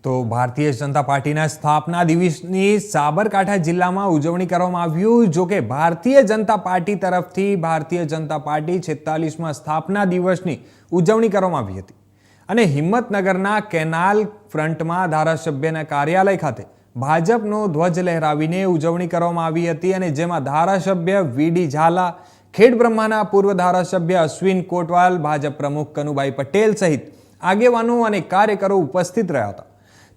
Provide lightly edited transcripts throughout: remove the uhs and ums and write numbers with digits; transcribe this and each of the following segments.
તો ભારતીય જનતા પાર્ટીના સ્થાપના દિવસની સાબરકાંઠા જિલ્લામાં ઉજવણી કરવામાં આવ્યું। જો કે ભારતીય જનતા પાર્ટી તરફથી ભારતીય જનતા પાર્ટી 46મા સ્થાપના દિવસની ઉજવણી કરવામાં આવી હતી અને હિંમતનગરના કેનાલ ફ્રન્ટમાં ધારાસભ્યના કાર્યાલય ખાતે ભાજપનો ધ્વજ લહેરાવીને ઉજવણી કરવામાં આવી હતી અને જેમાં ધારાસભ્ય વીડી ઝાલા, ખેડબ્રહ્માના પૂર્વ ધારાસભ્ય અશ્વિન કોટવાલ, ભાજપ પ્રમુખ કનુભાઈ પટેલ સહિત આગેવાનો અને કાર્યકરો ઉપસ્થિત રહ્યા હતા।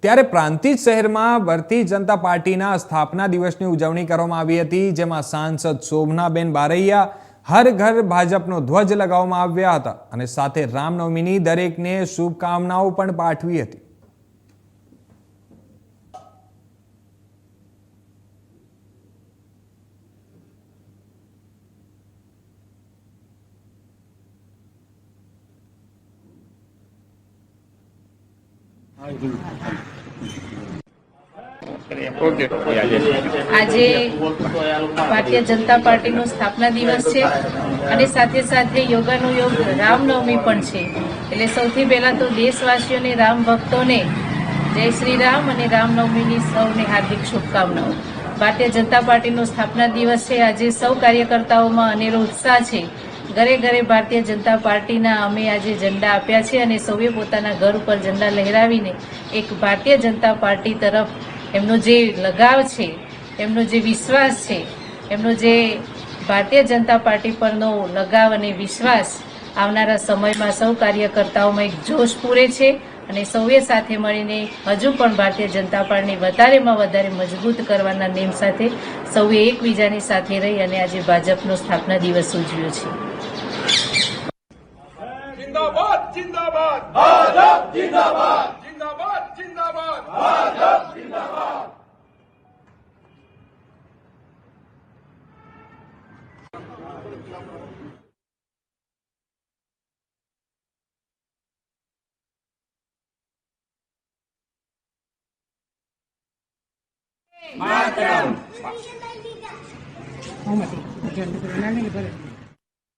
ત્યારે પ્રાંતિજ શહેરમાં ભારતીય જનતા પાર્ટીના સ્થાપના દિવસની ઉજવણી કરવામાં આવી હતી, જેમાં સાંસદ શોભનાબેન બારૈયા હર ઘર ભાજપનો ધ્વજ લગાવવામાં આવ્યા હતા અને સાથે રામનવમીની દરેકને શુભકામનાઓ પણ પાઠવી હતી। આજે ભારતીય જનતા પાર્ટીનો સ્થાપના દિવસ છે અને સાથે સાથે યોગાનો યોગ રામનવમી પણ છે। એટલે સૌથી પહેલા તો દેશવાસીઓને, રામ ભક્તોને જય શ્રી રામ અને રામનવમીની સૌને હાર્દિક શુભકામનાઓ। ભારતીય જનતા પાર્ટીનો સ્થાપના દિવસ છે। આજે સૌ કાર્યકર્તાઓમાં અનેરો ઉત્સાહ છે। ઘરે ઘરે ભારતીય જનતા પાર્ટીના અમે આજે ઝંડા આપ્યા છે અને સૌએ પોતાના ઘર ઉપર ઝંડા લહેરાવીને એક ભારતીય જનતા પાર્ટી તરફ એમનો જે લગાવ છે, એમનો જે વિશ્વાસ છે, એમનો જે ભારતીય જનતા પાર્ટી પરનો લગાવ અને વિશ્વાસ આવનારા સમયમાં સૌ કાર્યકર્તાઓમાં એક જોશ પૂરે છે અને સૌએ સાથે મળીને હજુ પણ ભારતીય જનતા પાર્ટીને વધારેમાં વધારે મજબૂત કરવાના નેમ સાથે સૌએ એકબીજાની સાથે રહી અને આજે ભાજપનો સ્થાપના દિવસ ઉજવ્યો છે। जिंदाबाद जिंदाबाद भाजप जिंदाबाद जिंदाबाद जिंदाबाद भाजप जिंदाबाद। मातरम।